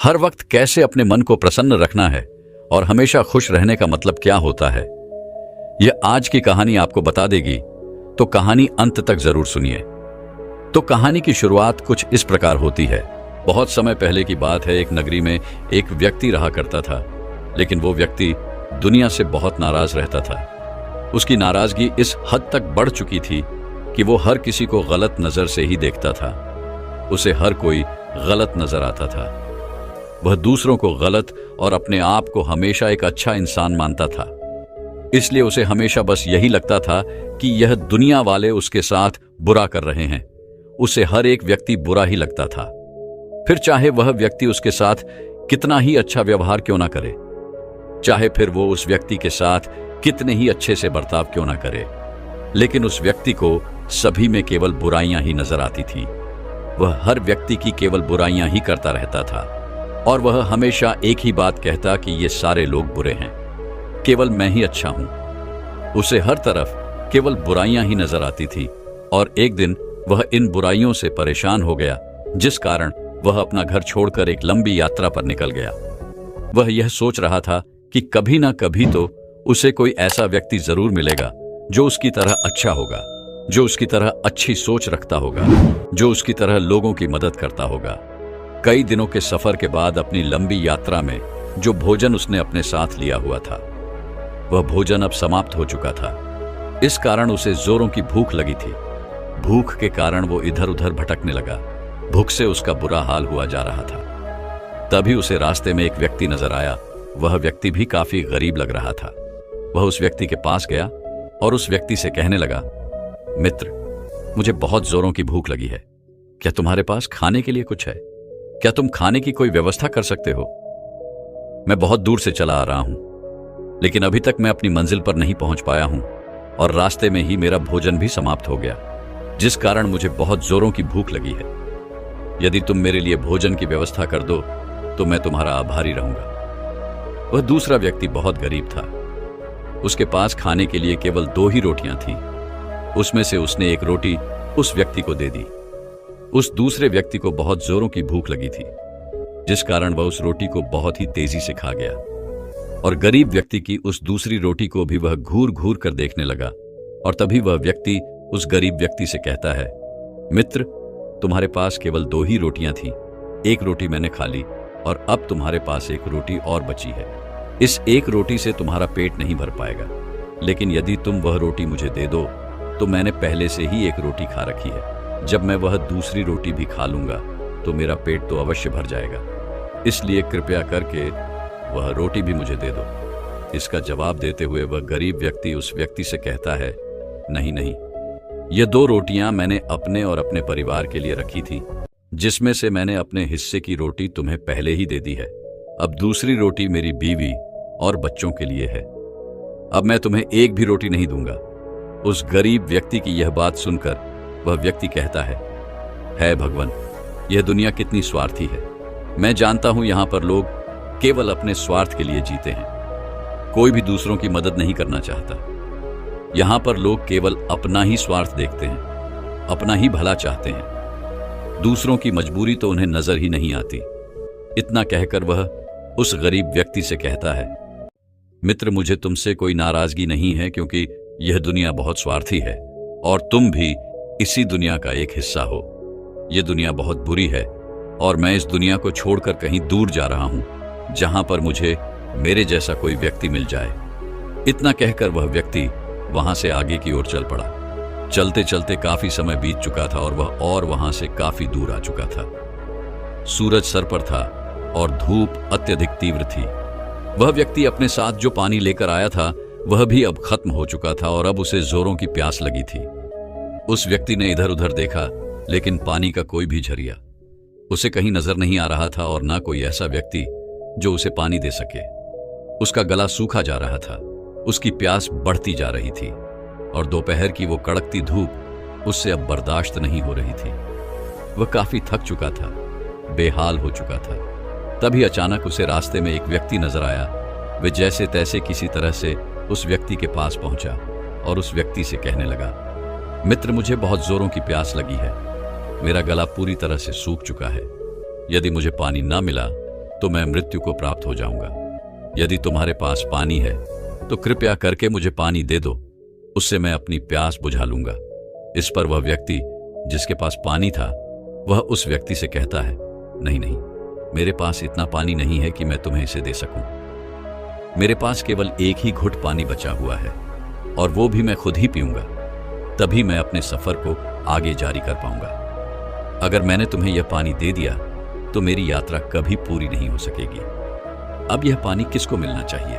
हर वक्त कैसे अपने मन को प्रसन्न रखना है और हमेशा खुश रहने का मतलब क्या होता है, यह आज की कहानी आपको बता देगी। तो कहानी अंत तक जरूर सुनिए। तो कहानी की शुरुआत कुछ इस प्रकार होती है। बहुत समय पहले की बात है। एक नगरी में एक व्यक्ति रहा करता था, लेकिन वो व्यक्ति दुनिया से बहुत नाराज रहता था। उसकी नाराजगी इस हद तक बढ़ चुकी थी कि वो हर किसी को गलत नजर से ही देखता था। उसे हर कोई गलत नजर आता था। वह दूसरों को गलत और अपने आप को हमेशा एक अच्छा इंसान मानता था। इसलिए उसे हमेशा बस यही लगता था कि यह दुनिया वाले उसके साथ बुरा कर रहे हैं। उसे हर एक व्यक्ति बुरा ही लगता था, फिर चाहे वह व्यक्ति उसके साथ कितना ही अच्छा व्यवहार क्यों ना करे, चाहे फिर वो उस व्यक्ति के साथ कितने ही अच्छे से बर्ताव क्यों ना करे, लेकिन उस व्यक्ति को सभी में केवल बुराइयां ही नजर आती थी। वह हर व्यक्ति की केवल बुराइयां ही करता रहता था और वह हमेशा एक ही बात कहता कि ये सारे लोग बुरे हैं, केवल मैं ही अच्छा हूं। उसे हर तरफ केवल बुराइयां ही नजर आती थी और एक दिन वह इन बुराइयों से परेशान हो गया, जिस कारण वह अपना घर छोड़कर एक लंबी यात्रा पर निकल गया। वह यह सोच रहा था कि कभी ना कभी तो उसे कोई ऐसा व्यक्ति जरूर मिलेगा जो उसकी तरह अच्छा होगा, जो उसकी तरह अच्छी सोच रखता होगा, जो उसकी तरह लोगों की मदद करता होगा। कई दिनों के सफर के बाद अपनी लंबी यात्रा में जो भोजन उसने अपने साथ लिया हुआ था, वह भोजन अब समाप्त हो चुका था। इस कारण उसे जोरों की भूख लगी थी। भूख के कारण वो इधर उधर भटकने लगा। भूख से उसका बुरा हाल हुआ जा रहा था। तभी उसे रास्ते में एक व्यक्ति नजर आया। वह व्यक्ति भी काफी गरीब लग रहा था। वह उस व्यक्ति के पास गया और उस व्यक्ति से कहने लगा, मित्र, मुझे बहुत जोरों की भूख लगी है। क्या तुम्हारे पास खाने के लिए कुछ है? क्या तुम खाने की कोई व्यवस्था कर सकते हो? मैं बहुत दूर से चला आ रहा हूं, लेकिन अभी तक मैं अपनी मंजिल पर नहीं पहुंच पाया हूं और रास्ते में ही मेरा भोजन भी समाप्त हो गया, जिस कारण मुझे बहुत जोरों की भूख लगी है। यदि तुम मेरे लिए भोजन की व्यवस्था कर दो तो मैं तुम्हारा आभारी रहूंगा। वह दूसरा व्यक्ति बहुत गरीब था। उसके पास खाने के लिए केवल 2 ही रोटियां थी। उसमें से उसने एक रोटी उस व्यक्ति को दे दी। उस दूसरे व्यक्ति को बहुत जोरों की भूख लगी थी, जिस कारण वह उस रोटी को बहुत ही तेजी से खा गया और गरीब व्यक्ति की उस दूसरी रोटी को भी वह घूर घूर कर देखने लगा। और तभी वह व्यक्ति उस गरीब व्यक्ति से कहता है, मित्र, तुम्हारे पास केवल 2 ही रोटियां थी। एक रोटी मैंने खा ली और अब तुम्हारे पास एक रोटी और बची है। इस एक रोटी से तुम्हारा पेट नहीं भर पाएगा, लेकिन यदि तुम वह रोटी मुझे दे दो तो मैंने पहले से ही एक रोटी खा रखी है। जब मैं वह दूसरी रोटी भी खा लूंगा तो मेरा पेट तो अवश्य भर जाएगा। इसलिए कृपया करके वह रोटी भी मुझे दे दो। इसका जवाब देते हुए वह गरीब व्यक्ति उस व्यक्ति से कहता है, नहीं नहीं, ये 2 रोटियां मैंने अपने और अपने परिवार के लिए रखी थी, जिसमें से मैंने अपने हिस्से की रोटी तुम्हें पहले ही दे दी है। अब दूसरी रोटी मेरी बीवी और बच्चों के लिए है। अब मैं तुम्हें एक भी रोटी नहीं दूंगा। उस गरीब व्यक्ति की यह बात सुनकर वह व्यक्ति कहता है भगवान, यह दुनिया कितनी स्वार्थी है। मैं जानता हूं यहां पर लोग केवल अपने स्वार्थ के लिए जीते हैं। कोई भी दूसरों की मदद नहीं करना चाहता। यहां पर लोग केवल अपना ही स्वार्थ देखते हैं, अपना ही भला चाहते हैं। दूसरों की मजबूरी तो उन्हें नजर ही नहीं आती। इतना कहकर वह उस गरीब व्यक्ति से कहता है, मित्र, मुझे तुमसे कोई नाराजगी नहीं है, क्योंकि यह दुनिया बहुत स्वार्थी है और तुम भी इसी दुनिया का एक हिस्सा हो। यह दुनिया बहुत बुरी है और मैं इस दुनिया को छोड़कर कहीं दूर जा रहा हूं, जहां पर मुझे मेरे जैसा कोई व्यक्ति मिल जाए। इतना कहकर वह व्यक्ति वहां से आगे की ओर चल पड़ा। चलते चलते काफी समय बीत चुका था और वहां से काफी दूर आ चुका था। सूरज सर पर था और धूप अत्यधिक तीव्र थी। वह व्यक्ति अपने साथ जो पानी लेकर आया था वह भी अब खत्म हो चुका था और अब उसे जोरों की प्यास लगी थी। उस व्यक्ति ने इधर उधर देखा, लेकिन पानी का कोई भी झरिया उसे कहीं नजर नहीं आ रहा था और ना कोई ऐसा व्यक्ति जो उसे पानी दे सके। उसका गला सूखा जा रहा था, उसकी प्यास बढ़ती जा रही थी और दोपहर की वो कड़कती धूप उससे अब बर्दाश्त नहीं हो रही थी। वह काफी थक चुका था, बेहाल हो चुका था। तभी अचानक उसे रास्ते में एक व्यक्ति नजर आया। वह जैसे तैसे किसी तरह से उस व्यक्ति के पास पहुंचा और उस व्यक्ति से कहने लगा, मित्र, मुझे बहुत जोरों की प्यास लगी है। मेरा गला पूरी तरह से सूख चुका है। यदि मुझे पानी ना मिला तो मैं मृत्यु को प्राप्त हो जाऊंगा। यदि तुम्हारे पास पानी है तो कृपया करके मुझे पानी दे दो, उससे मैं अपनी प्यास बुझा लूंगा। इस पर वह व्यक्ति जिसके पास पानी था वह उस व्यक्ति से कहता है, नहीं नहीं, मेरे पास इतना पानी नहीं है कि मैं तुम्हें इसे दे सकूं। मेरे पास केवल एक ही घुट पानी बचा हुआ है और वो भी मैं खुद ही पीऊंगा, तभी मैं अपने सफर को आगे जारी कर पाऊंगा। अगर मैंने तुम्हें यह पानी दे दिया तो मेरी यात्रा कभी पूरी नहीं हो सकेगी। अब यह पानी किसको मिलना चाहिए,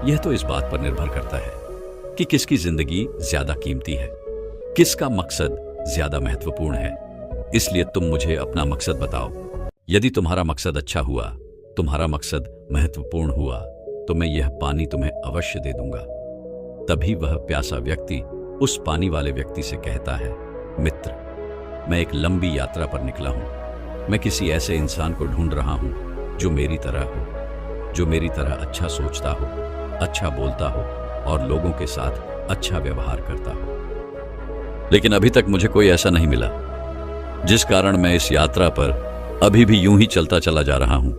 यह तो इस बात पर निर्भर करता है कि किसकी जिंदगी ज्यादा कीमती है, किसका मकसद ज्यादा महत्वपूर्ण है। इसलिए तुम मुझे अपना मकसद बताओ। यदि तुम्हारा मकसद अच्छा हुआ, तुम्हारा मकसद महत्वपूर्ण हुआ, तो मैं यह पानी तुम्हें अवश्य दे दूंगा। तभी वह प्यासा व्यक्ति उस पानी वाले व्यक्ति से कहता है, मित्र, मैं एक लंबी यात्रा पर निकला हूं। मैं किसी ऐसे इंसान को ढूंढ रहा हूं जो मेरी तरह हो, जो मेरी तरह अच्छा सोचता हो, अच्छा बोलता हो और लोगों के साथ अच्छा व्यवहार करता हो। लेकिन अभी तक मुझे कोई ऐसा नहीं मिला, जिस कारण मैं इस यात्रा पर अभी भी यूं ही चलता चला जा रहा हूं।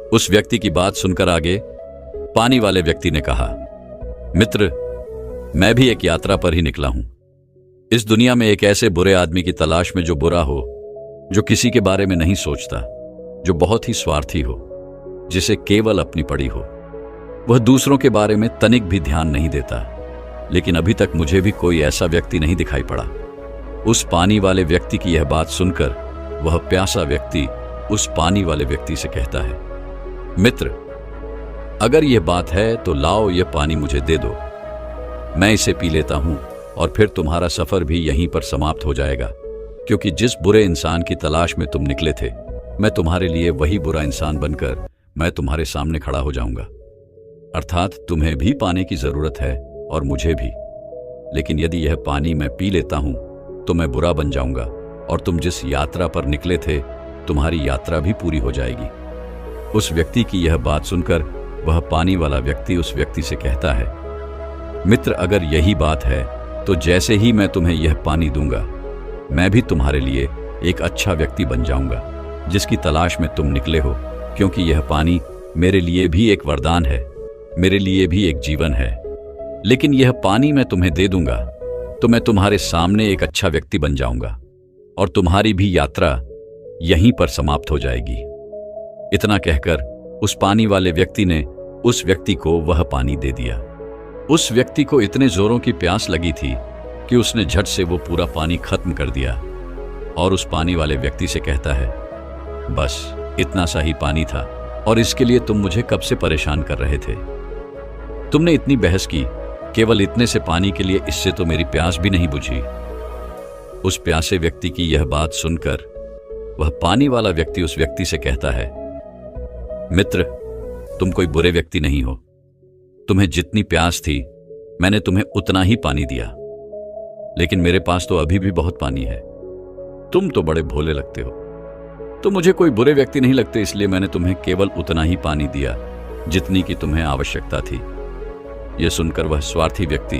उस व्यक्ति की बात सुनकर आगे पानी वाले व्यक्ति ने कहा, मित्र, मैं भी एक यात्रा पर ही निकला हूं। इस दुनिया में एक ऐसे बुरे आदमी की तलाश में जो बुरा हो, जो किसी के बारे में नहीं सोचता, जो बहुत ही स्वार्थी हो, जिसे केवल अपनी पड़ी हो। वह दूसरों के बारे में तनिक भी ध्यान नहीं देता। लेकिन अभी तक मुझे भी कोई ऐसा व्यक्ति नहीं दिखाई पड़ा। उस पानी वाले व्यक्ति की यह बात सुनकर वह प्यासा व्यक्ति उस पानी वाले व्यक्ति से कहता है, मित्र, अगर यह बात है तो लाओ यह पानी मुझे दे दो, मैं इसे पी लेता हूं और फिर तुम्हारा सफर भी यहीं पर समाप्त हो जाएगा। क्योंकि जिस बुरे इंसान की तलाश में तुम निकले थे, मैं तुम्हारे लिए वही बुरा इंसान बनकर मैं तुम्हारे सामने खड़ा हो जाऊंगा। अर्थात तुम्हें भी पाने की जरूरत है और मुझे भी। लेकिन यदि यह पानी मैं पी लेता हूं तो मैं बुरा बन जाऊंगा और तुम जिस यात्रा पर निकले थे, तुम्हारी यात्रा भी पूरी हो जाएगी। उस व्यक्ति की यह बात सुनकर वह पानी वाला व्यक्ति उस व्यक्ति से कहता है, मित्र, अगर यही बात है तो जैसे ही मैं तुम्हें यह पानी दूंगा, मैं भी तुम्हारे लिए एक अच्छा व्यक्ति बन जाऊंगा जिसकी तलाश में तुम निकले हो। क्योंकि यह पानी मेरे लिए भी एक वरदान है, मेरे लिए भी एक जीवन है। लेकिन यह पानी मैं तुम्हें दे दूंगा तो मैं तुम्हारे सामने एक अच्छा व्यक्ति बन जाऊंगा और तुम्हारी भी यात्रा यहीं पर समाप्त हो जाएगी। इतना कहकर उस पानी वाले व्यक्ति ने उस व्यक्ति को वह पानी दे दिया। उस व्यक्ति को इतने जोरों की प्यास लगी थी कि उसने झट से वो पूरा पानी खत्म कर दिया और उस पानी वाले व्यक्ति से कहता है, बस इतना सा ही पानी था और इसके लिए तुम मुझे कब से परेशान कर रहे थे। तुमने इतनी बहस की केवल इतने से पानी के लिए, इससे तो मेरी प्यास भी नहीं बुझी। उस प्यासे व्यक्ति की यह बात सुनकर वह पानी वाला व्यक्ति उस व्यक्ति से कहता है, मित्र, तुम कोई बुरे व्यक्ति नहीं हो। तुम्हें जितनी प्यास थी मैंने तुम्हें उतना ही पानी दिया, लेकिन मेरे पास तो अभी भी बहुत पानी है। तुम तो बड़े भोले लगते हो, तो मुझे कोई बुरे व्यक्ति नहीं लगते, इसलिए मैंने तुम्हें केवल उतना ही पानी दिया जितनी की तुम्हें आवश्यकता थी। यह सुनकर वह स्वार्थी व्यक्ति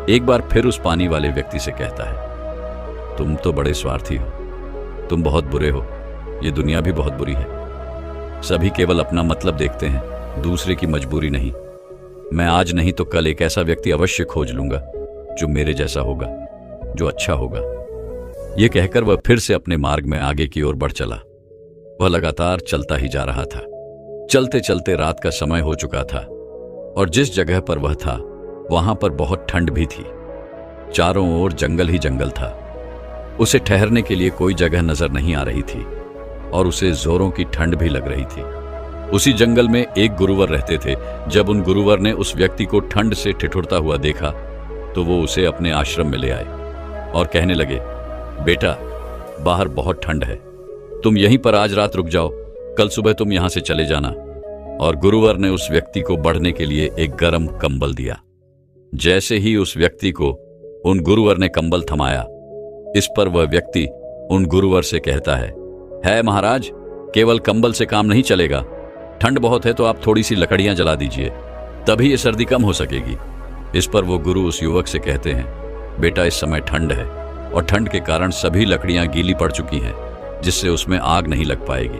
एक बार फिर उस पानी वाले व्यक्ति से कहता है, तुम तो बड़े स्वार्थी हो, तुम बहुत बुरे हो, ये दुनिया भी बहुत बुरी है। सभी केवल अपना मतलब देखते हैं, दूसरे की मजबूरी नहीं। मैं आज नहीं तो कल एक ऐसा व्यक्ति अवश्य खोज लूंगा जो मेरे जैसा होगा, जो अच्छा होगा। यह कहकर वह फिर से अपने मार्ग में आगे की ओर बढ़ चला। वह लगातार चलता ही जा रहा था। चलते चलते रात का समय हो चुका था और जिस जगह पर वह था वहां पर बहुत ठंड भी थी। चारों ओर जंगल ही जंगल था। उसे ठहरने के लिए कोई जगह नजर नहीं आ रही थी और उसे जोरों की ठंड भी लग रही थी। उसी जंगल में एक गुरुवर रहते थे। जब उन गुरुवर ने उस व्यक्ति को ठंड से ठिठुरता हुआ देखा तो वो उसे अपने आश्रम में ले आए और कहने लगे, बेटा, बाहर बहुत ठंड है, तुम यहीं पर आज रात रुक जाओ, कल सुबह तुम यहां से चले जाना। और गुरुवर ने उस व्यक्ति को बढ़ने के लिए एक गर्म कंबल दिया। जैसे ही उस व्यक्ति को उन गुरुवर ने कंबल थमाया, इस पर वह व्यक्ति उन गुरुवर से कहता है महाराज, केवल कंबल से काम नहीं चलेगा, ठंड बहुत है तो आप थोड़ी सी लकड़ियां जला दीजिए, तभी ये सर्दी कम हो सकेगी। इस पर वो गुरु उस युवक से कहते हैं, बेटा, इस समय ठंड है और ठंड के कारण सभी लकड़ियां गीली पड़ चुकी हैं, जिससे उसमें आग नहीं लग पाएगी।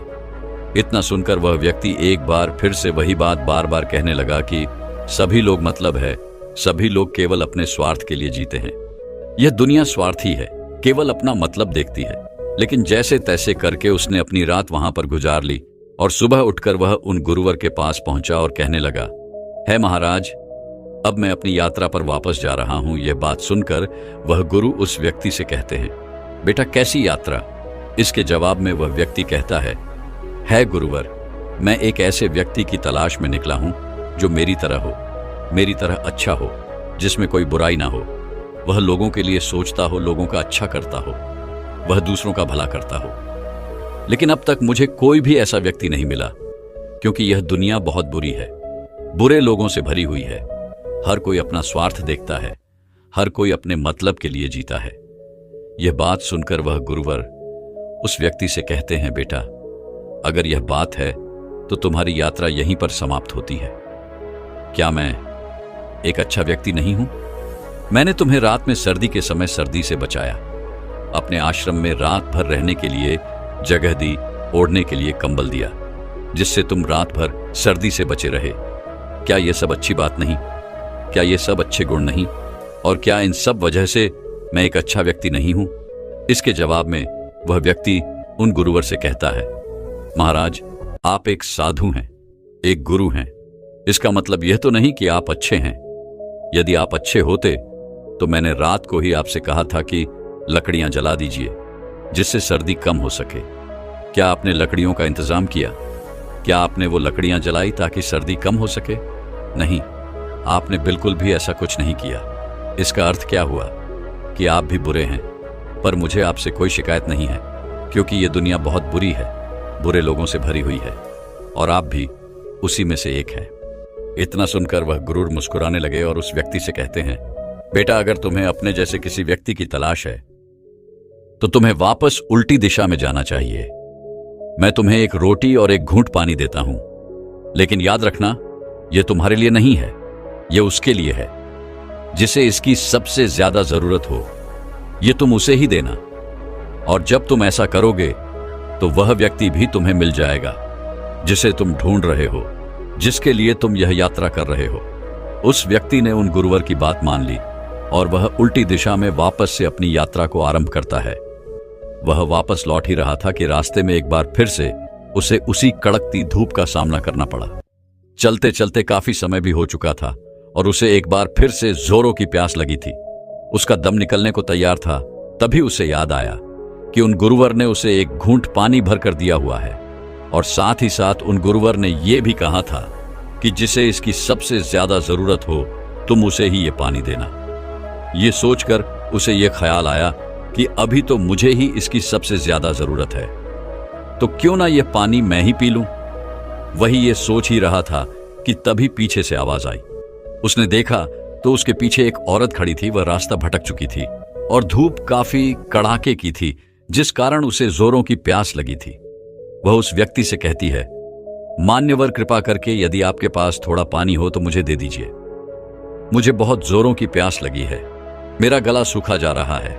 इतना सुनकर वह व्यक्ति एक बार फिर से वही बात बार बार कहने लगा कि सभी लोग मतलब है, सभी लोग केवल अपने स्वार्थ के लिए जीते हैं। यह दुनिया स्वार्थी है, केवल अपना मतलब देखती है। लेकिन जैसे तैसे करके उसने अपनी रात वहां पर गुजार ली और सुबह उठकर वह उन गुरुवर के पास पहुंचा और कहने लगा, है महाराज, अब मैं अपनी यात्रा पर वापस जा रहा हूं। यह बात सुनकर वह गुरु उस व्यक्ति से कहते हैं, बेटा कैसी यात्रा? इसके जवाब में वह व्यक्ति कहता है गुरुवर, मैं एक ऐसे व्यक्ति की तलाश में निकला हूं जो मेरी तरह अच्छा हो, जिसमें कोई बुराई ना हो। वह लोगों के लिए सोचता हो, लोगों का अच्छा करता हो, वह दूसरों का भला करता हो। लेकिन अब तक मुझे कोई भी ऐसा व्यक्ति नहीं मिला, क्योंकि यह दुनिया बहुत बुरी है, बुरे लोगों से भरी हुई है। हर कोई अपना स्वार्थ देखता है, हर कोई अपने मतलब के लिए जीता है। यह बात सुनकर वह गुरुवर उस व्यक्ति से कहते हैं, बेटा अगर यह बात है तो तुम्हारी यात्रा यहीं पर समाप्त होती है। क्या मैं एक अच्छा व्यक्ति नहीं हूं? मैंने तुम्हें रात में सर्दी के समय सर्दी से बचाया, अपने आश्रम में रात भर रहने के लिए जगह दी, ओढ़ने के लिए कंबल दिया, जिससे तुम रात भर सर्दी से बचे रहे। क्या यह सब अच्छी बात नहीं? क्या ये सब अच्छे गुण नहीं? और क्या इन सब वजह से मैं एक अच्छा व्यक्ति नहीं हूं? इसके जवाब में वह व्यक्ति उन गुरुवर से कहता है, महाराज, आप एक साधु हैं, एक गुरु हैं। इसका मतलब यह तो नहीं कि आप अच्छे हैं। यदि आप अच्छे होते तो मैंने रात को ही आपसे कहा था कि लकड़ियां जला दीजिए, जिससे सर्दी कम हो सके। क्या आपने लकड़ियों का इंतजाम किया? क्या आपने वो लकड़ियां जलाई ताकि सर्दी कम हो सके? नहीं, आपने बिल्कुल भी ऐसा कुछ नहीं किया। इसका अर्थ क्या हुआ कि आप भी बुरे हैं। पर मुझे आपसे कोई शिकायत नहीं है, क्योंकि ये दुनिया बहुत बुरी है, बुरे लोगों से भरी हुई है, और आप भी उसी में से एक हैं। इतना सुनकर वह गुरु मुस्कुराने लगे और उस व्यक्ति से कहते हैं, बेटा अगर तुम्हें अपने जैसे किसी व्यक्ति की तलाश है तो तुम्हें वापस उल्टी दिशा में जाना चाहिए। मैं तुम्हें एक रोटी और एक घूंट पानी देता हूं, लेकिन याद रखना, यह तुम्हारे लिए नहीं है, यह उसके लिए है जिसे इसकी सबसे ज्यादा जरूरत हो। यह तुम उसे ही देना, और जब तुम ऐसा करोगे तो वह व्यक्ति भी तुम्हें मिल जाएगा जिसे तुम ढूंढ रहे हो, जिसके लिए तुम यह यात्रा कर रहे हो। उस व्यक्ति ने उन गुरुवर की बात मान ली और वह उल्टी दिशा में वापस से अपनी यात्रा को आरंभ करता है। वह वापस लौट ही रहा था कि रास्ते में एक बार फिर से उसे उसी कड़कती धूप का सामना करना पड़ा। चलते चलते काफी समय भी हो चुका था और उसे एक बार फिर से जोरों की प्यास लगी थी। उसका दम निकलने को तैयार था। तभी उसे याद आया कि उन गुरुवर ने उसे एक घूंट पानी भरकर दिया हुआ है, और साथ ही साथ उन गुरुवर ने यह भी कहा था कि जिसे इसकी सबसे ज्यादा जरूरत हो तुम उसे ही ये पानी देना। ये सोचकर उसे यह ख्याल आया कि अभी तो मुझे ही इसकी सबसे ज्यादा जरूरत है, तो क्यों ना यह पानी मैं ही पी लूं। वही ये सोच ही रहा था कि तभी पीछे से आवाज आई। उसने देखा तो उसके पीछे एक औरत खड़ी थी। वह रास्ता भटक चुकी थी और धूप काफी कड़ाके की थी, जिस कारण उसे जोरों की प्यास लगी थी। वह उस व्यक्ति से कहती है, मान्यवर कृपा करके यदि आपके पास थोड़ा पानी हो तो मुझे दे दीजिए। मुझे बहुत जोरों की प्यास लगी है, मेरा गला सूखा जा रहा है।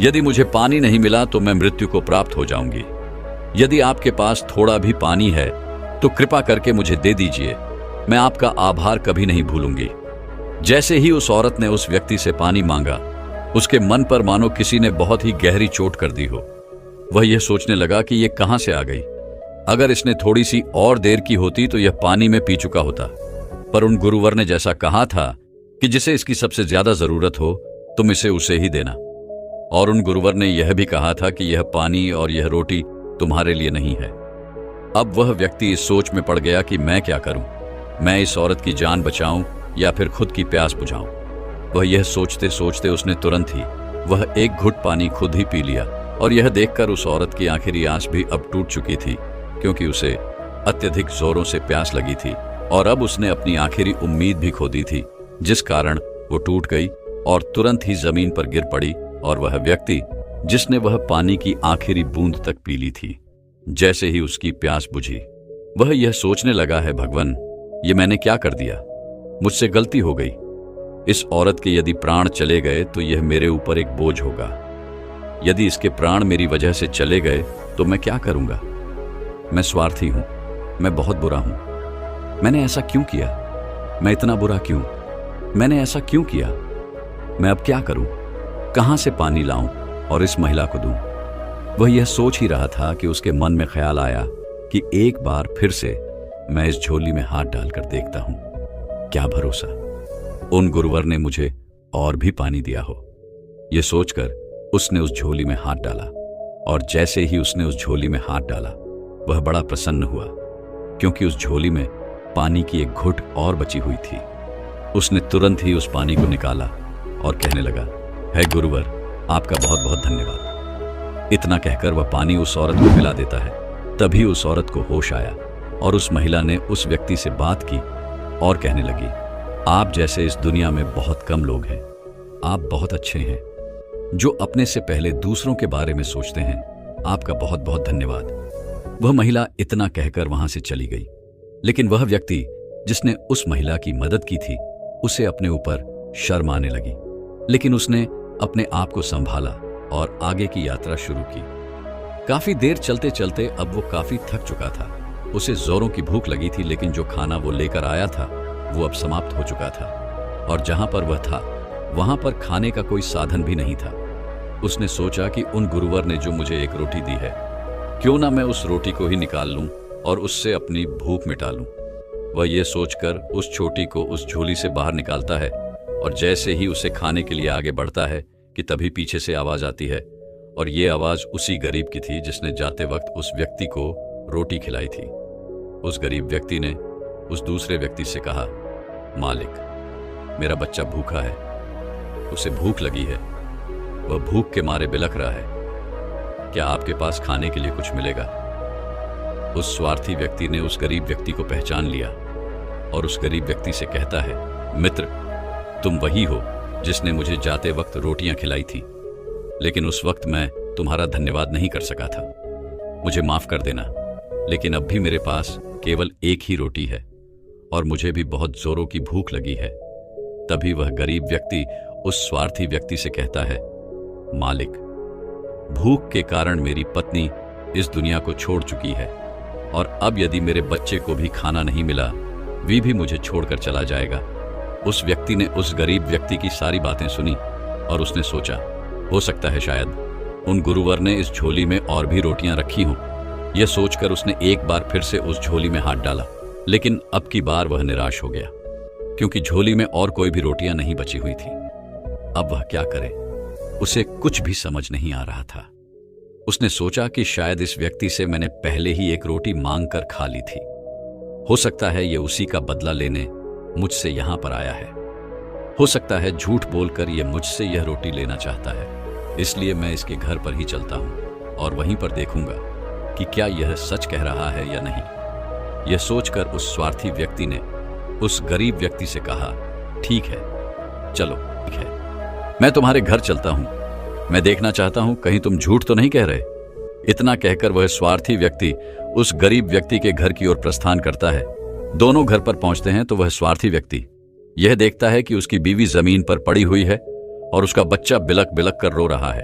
यदि मुझे पानी नहीं मिला तो मैं मृत्यु को प्राप्त हो जाऊंगी। यदि आपके पास थोड़ा भी पानी है तो कृपा करके मुझे दे दीजिए, मैं आपका आभार कभी नहीं भूलूंगी। जैसे ही उस औरत ने उस व्यक्ति से पानी मांगा, उसके मन पर मानो किसी ने बहुत ही गहरी चोट कर दी हो। वह यह सोचने लगा कि यह कहां से आ गई। अगर इसने थोड़ी सी और देर की होती तो यह पानी में पी चुका होता। पर उन गुरुवर ने जैसा कहा था कि जिसे इसकी सबसे ज्यादा जरूरत हो तुम इसे उसे ही देना, और उन गुरुवर ने यह भी कहा था कि यह पानी और यह रोटी तुम्हारे लिए नहीं है। अब वह व्यक्ति इस सोच में पड़ गया कि मैं क्या करूं, मैं इस औरत की जान बचाऊं या फिर खुद की प्यास बुझाऊं। वह यह सोचते सोचते उसने तुरंत ही वह एक घुट पानी खुद ही पी लिया, और यह देखकर उस औरत की आखिरी आस भी अब टूट चुकी थी, क्योंकि उसे अत्यधिक जोरों से प्यास लगी थी और अब उसने अपनी आखिरी उम्मीद भी खो दी थी, जिस कारण वो टूट गई और तुरंत ही जमीन पर गिर पड़ी। और वह व्यक्ति जिसने वह पानी की आखिरी बूंद तक पी ली थी, जैसे ही उसकी प्यास बुझी, वह यह सोचने लगा है, भगवान, ये मैंने क्या कर दिया, मुझसे गलती हो गई। इस औरत के यदि प्राण चले गए तो यह मेरे ऊपर एक बोझ होगा। यदि इसके प्राण मेरी वजह से चले गए तो मैं क्या करूंगा। मैं स्वार्थी हूं, मैं बहुत बुरा हूं। मैंने ऐसा क्यों किया? मैं इतना बुरा क्यों? मैंने ऐसा क्यों किया? मैं अब क्या करूं? कहां से पानी लाऊं और इस महिला को दूं? वह यह सोच ही रहा था कि उसके मन में ख्याल आया कि एक बार फिर से मैं इस झोली में हाथ डालकर देखता हूं। क्या भरोसा, उन गुरुवर ने मुझे और भी पानी दिया हो। यह सोचकर उसने उस झोली में हाथ डाला, और जैसे ही उसने उस झोली में हाथ डाला वह बड़ा प्रसन्न हुआ, क्योंकि उस झोली में पानी की एक घुट और बची हुई थी। उसने तुरंत ही उस पानी को निकाला और कहने लगा, है गुरुवर, आपका बहुत बहुत धन्यवाद। इतना कहकर वह पानी उस औरत को पिला देता है। तभी उस औरत को होश आया और उस महिला ने उस व्यक्ति से बात की और कहने लगी, आप जैसे इस दुनिया में बहुत कम लोग हैं। आप बहुत अच्छे हैं, जो अपने से पहले दूसरों के बारे में सोचते हैं। आपका बहुत बहुत धन्यवाद। वह महिला इतना कहकर वहां से चली गई, लेकिन वह व्यक्ति जिसने उस महिला की मदद की थी उसे अपने ऊपर शर्म आने लगी। लेकिन उसने अपने आप को संभाला और आगे की यात्रा शुरू की। काफी देर चलते चलते अब वो काफी थक चुका था। उसे जोरों की भूख लगी थी, लेकिन जो खाना वो लेकर आया था वो अब समाप्त हो चुका था, और जहां पर वह था वहां पर खाने का कोई साधन भी नहीं था। उसने सोचा कि उन गुरुवर ने जो मुझे एक रोटी दी है, क्यों ना मैं उस रोटी को ही निकाल लूं और उससे अपनी भूख मिटा लूं। वह ये सोचकर उस छोटी को उस झोली से बाहर निकालता है, और जैसे ही उसे खाने के लिए आगे बढ़ता है कि तभी पीछे से आवाज आती है, और ये आवाज उसी गरीब की थी जिसने जाते वक्त उस व्यक्ति को रोटी खिलाई थी। उस गरीब व्यक्ति ने उस दूसरे व्यक्ति से कहा, मालिक, मेरा बच्चा भूखा है, उसे भूख लगी है, वह भूख के मारे बिलख रहा है, क्या आपके पास खाने के लिए कुछ मिलेगा? उस स्वार्थी व्यक्ति ने उस गरीब व्यक्ति को पहचान लिया और उस गरीब व्यक्ति से कहता है, मित्र, तुम वही हो जिसने मुझे जाते वक्त रोटियां खिलाई थी, लेकिन उस वक्त मैं तुम्हारा धन्यवाद नहीं कर सका था। मुझे माफ कर देना, लेकिन अब भी मेरे पास केवल एक ही रोटी है और मुझे भी बहुत जोरों की भूख लगी है। तभी वह गरीब व्यक्ति उस स्वार्थी व्यक्ति से कहता है, मालिक, भूख के कारण मेरी पत्नी इस दुनिया को छोड़ चुकी है, और अब यदि मेरे बच्चे को भी खाना नहीं मिला, वे भी मुझे छोड़कर चला जाएगा। उस व्यक्ति ने उस गरीब व्यक्ति की सारी बातें सुनी और उसने सोचा, हो सकता है शायद उन गुरुवर ने इस झोली में और भी रोटियां रखी हों। यह सोचकर उसने एक बार फिर से उस झोली में हाथ डाला, लेकिन अब की बार वह निराश हो गया, क्योंकि झोली में और कोई भी रोटियां नहीं बची हुई थी। अब वह क्या करे, उसे कुछ भी समझ नहीं आ रहा था। उसने सोचा कि शायद इस व्यक्ति से मैंने पहले ही एक रोटी मांग कर खा ली थी। हो सकता है यह उसी का बदला लेने मुझसे यहां पर आया है। हो सकता है झूठ बोलकर यह मुझसे यह रोटी लेना चाहता है, इसलिए मैं इसके घर पर ही चलता हूं और वहीं पर देखूंगा कि क्या यह सच कह रहा है या नहीं। यह सोचकर उस स्वार्थी व्यक्ति ने उस गरीब व्यक्ति से कहा, ठीक है, चलो, ठीक है, मैं तुम्हारे घर चलता हूं। मैं देखना चाहता हूं कहीं तुम झूठ तो नहीं कह रहे। इतना कहकर वह स्वार्थी व्यक्ति उस गरीब व्यक्ति के घर की ओर प्रस्थान करता है। दोनों घर पर पहुंचते हैं तो वह स्वार्थी व्यक्ति यह देखता है कि उसकी बीवी जमीन पर पड़ी हुई है और उसका बच्चा बिलक बिलक कर रो रहा है।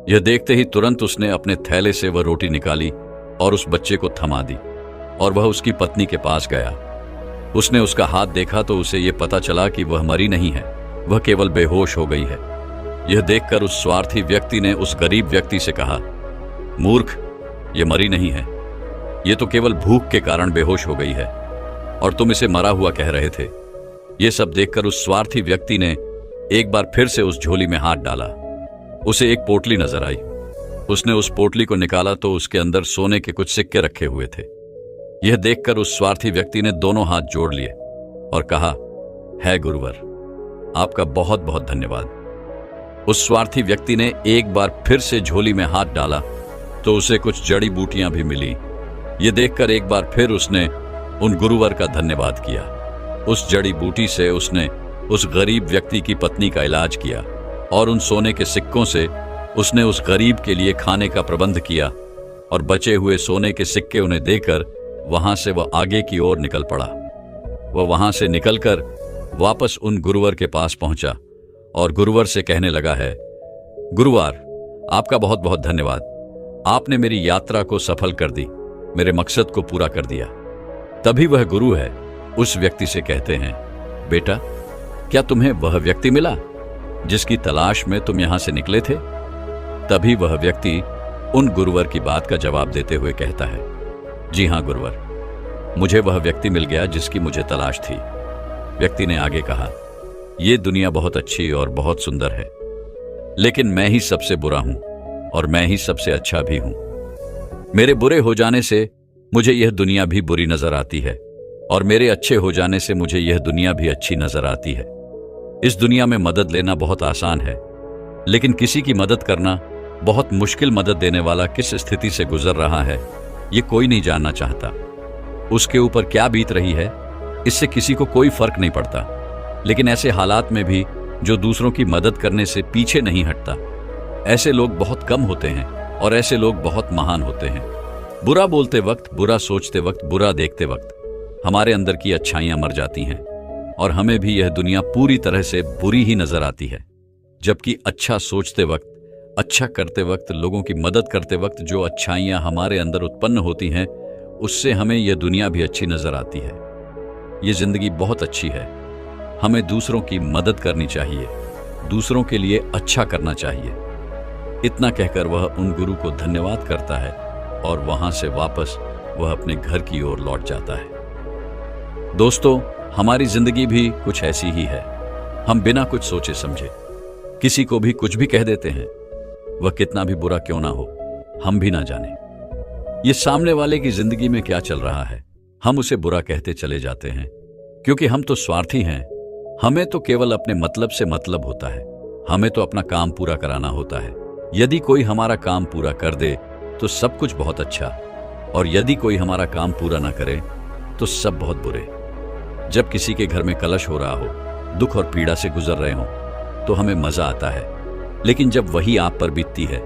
यह देखते ही तुरंत उसने अपने थैले से वह रोटी निकाली और उस बच्चे को थमा दी, और वह उसकी पत्नी के पास गया। उसने उसका हाथ देखा तो उसे यह पता चला कि वह मरी नहीं है, वह केवल बेहोश हो गई है। यह देखकर उस स्वार्थी व्यक्ति ने उस गरीब व्यक्ति से कहा, मूर्ख, यह मरी नहीं है, यह तो केवल भूख के कारण बेहोश हो गई है, और तुम इसे मरा हुआ कह रहे थे। यह सब देखकर उस स्वार्थी व्यक्ति ने एक बार फिर से उस झोली में हाथ डाला। उसे एक पोटली नजर आई। उसने उस पोटली को निकाला तो उसके अंदर सोने के कुछ सिक्के रखे हुए थे। यह देखकर उस स्वार्थी व्यक्ति ने दोनों हाथ जोड़ लिए और कहा, है गुरुवर, आपका बहुत बहुत धन्यवाद। उस स्वार्थी व्यक्ति ने एक बार फिर से झोली में हाथ डाला तो उसे कुछ जड़ी बूटियां भी मिली। यह देखकर एक बार फिर उसने उन गुरुवर का धन्यवाद किया। उस जड़ी बूटी से उसने उस गरीब व्यक्ति की पत्नी का इलाज किया, और उन सोने के सिक्कों से उसने उस गरीब के लिए खाने का प्रबंध किया, और बचे हुए सोने के सिक्के उन्हें देकर वहां से वह आगे की ओर निकल पड़ा। वह वहां से निकलकर वापस उन गुरुवर के पास पहुंचा और गुरुवर से कहने लगा, है गुरुवार, आपका बहुत बहुत धन्यवाद। आपने मेरी यात्रा को सफल कर दी। मेरे मकसद को पूरा कर दिया। तभी वह गुरु है उस व्यक्ति से कहते हैं, बेटा क्या तुम्हें वह व्यक्ति मिला जिसकी तलाश में तुम यहां से निकले थे? तभी वह व्यक्ति उन गुरुवर की बात का जवाब देते हुए कहता है, जी हां गुरुवर, मुझे वह व्यक्ति मिल गया जिसकी मुझे तलाश थी। व्यक्ति ने आगे कहा, यह दुनिया बहुत अच्छी और बहुत सुंदर है, लेकिन मैं ही सबसे बुरा हूं और मैं ही सबसे अच्छा भी हूं। मेरे बुरे हो जाने से मुझे यह दुनिया भी बुरी नजर आती है और मेरे अच्छे हो जाने से मुझे यह दुनिया भी अच्छी नजर आती है। इस दुनिया में मदद लेना बहुत आसान है, लेकिन किसी की मदद करना बहुत मुश्किल। मदद देने वाला किस स्थिति से गुजर रहा है ये कोई नहीं जानना चाहता। उसके ऊपर क्या बीत रही है इससे किसी को कोई फर्क नहीं पड़ता। लेकिन ऐसे हालात में भी जो दूसरों की मदद करने से पीछे नहीं हटता, ऐसे लोग बहुत कम होते हैं और ऐसे लोग बहुत महान होते हैं। बुरा बोलते वक्त, बुरा सोचते वक्त, बुरा देखते वक्त हमारे अंदर की अच्छाइयां मर जाती हैं और हमें भी यह दुनिया पूरी तरह से बुरी ही नजर आती है। जबकि अच्छा सोचते वक्त, अच्छा करते वक्त, लोगों की मदद करते वक्त जो अच्छाइयां हमारे अंदर उत्पन्न होती हैं, उससे हमें यह दुनिया भी अच्छी नजर आती है। ये जिंदगी बहुत अच्छी है। हमें दूसरों की मदद करनी चाहिए, दूसरों के लिए अच्छा करना चाहिए। इतना कहकर वह उन गुरु को धन्यवाद करता है और वहां से वापस वह अपने घर की ओर लौट जाता है। दोस्तों, हमारी जिंदगी भी कुछ ऐसी ही है। हम बिना कुछ सोचे समझे किसी को भी कुछ भी कह देते हैं, वह कितना भी बुरा क्यों ना हो, हम भी ना जाने ये सामने वाले की जिंदगी में क्या चल रहा है, हम उसे बुरा कहते चले जाते हैं क्योंकि हम तो स्वार्थी हैं। हमें तो केवल अपने मतलब से मतलब होता है, हमें तो अपना काम पूरा कराना होता है। यदि कोई हमारा काम पूरा कर दे तो सब कुछ बहुत अच्छा, और यदि कोई हमारा काम पूरा ना करे तो सब बहुत बुरे। जब किसी के घर में कलश हो रहा हो, दुख और पीड़ा से गुजर रहे हो, तो हमें मजा आता है, लेकिन जब वही आप पर बीतती है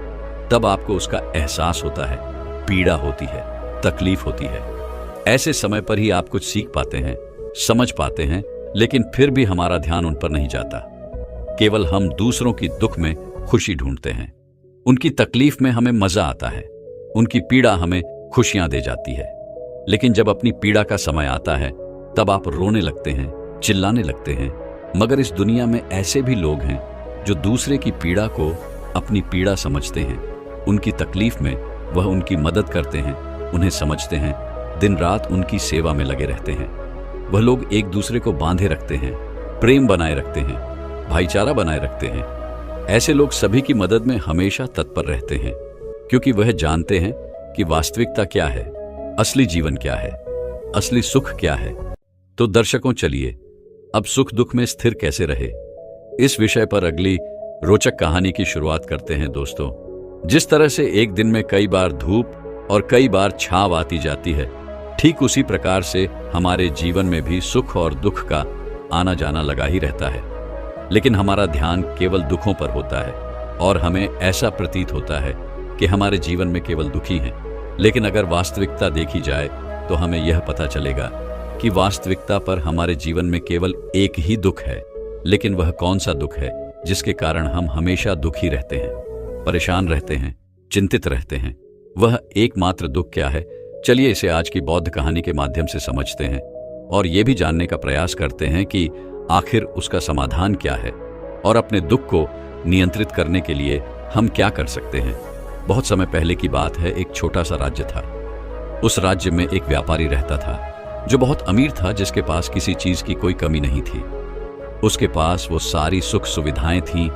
तब आपको उसका एहसास होता है, पीड़ा होती है, तकलीफ होती है। ऐसे समय पर ही आप कुछ सीख पाते हैं, समझ पाते हैं, लेकिन फिर भी हमारा ध्यान उन पर नहीं जाता। केवल हम दूसरों की दुख में खुशी ढूंढते हैं, उनकी तकलीफ में हमें मजा आता है, उनकी पीड़ा हमें खुशियां दे जाती है। लेकिन जब अपनी पीड़ा का समय आता है तब आप रोने लगते हैं, चिल्लाने लगते हैं। मगर इस दुनिया में ऐसे भी लोग हैं जो दूसरे की पीड़ा को अपनी पीड़ा समझते हैं, उनकी तकलीफ में वह उनकी मदद करते हैं, उन्हें समझते हैं, दिन रात उनकी सेवा में लगे रहते हैं। वह लोग एक दूसरे को बांधे रखते हैं, प्रेम बनाए रखते हैं, भाईचारा बनाए रखते हैं। ऐसे लोग सभी की मदद में हमेशा तत्पर रहते हैं क्योंकि वह जानते हैं कि वास्तविकता क्या है, असली जीवन क्या है, असली सुख क्या है। तो दर्शकों, चलिए अब सुख दुख में स्थिर कैसे रहे, इस विषय पर अगली रोचक कहानी की शुरुआत करते हैं। दोस्तों, जिस तरह से एक दिन में कई बार धूप और कई बार छांव आती जाती है, ठीक उसी प्रकार से हमारे जीवन में भी सुख और दुख का आना जाना लगा ही रहता है। लेकिन हमारा ध्यान केवल दुखों पर होता है और हमें ऐसा प्रतीत होता है कि हमारे जीवन में केवल दुखी हैं। लेकिन अगर वास्तविकता देखी जाए तो हमें यह पता चलेगा कि वास्तविकता पर हमारे जीवन में केवल एक ही दुख है। लेकिन वह कौन सा दुख है जिसके कारण हम हमेशा दुखी रहते हैं, परेशान रहते हैं, चिंतित रहते हैं? वह एकमात्र दुख क्या है? चलिए इसे आज की बौद्ध कहानी के माध्यम से समझते हैं और ये भी जानने का प्रयास करते हैं कि आखिर उसका समाधान क्या है और अपने दुख को नियंत्रित करने के लिए हम क्या कर सकते हैं। बहुत समय पहले की बात है, एक छोटा सा राज्य था। उस राज्य में एक व्यापारी रहता था जो बहुत अमीर था, जिसके पास किसी चीज की कोई कमी नहीं थी। उसके पास वो सारी सुख सुविधाएं थीं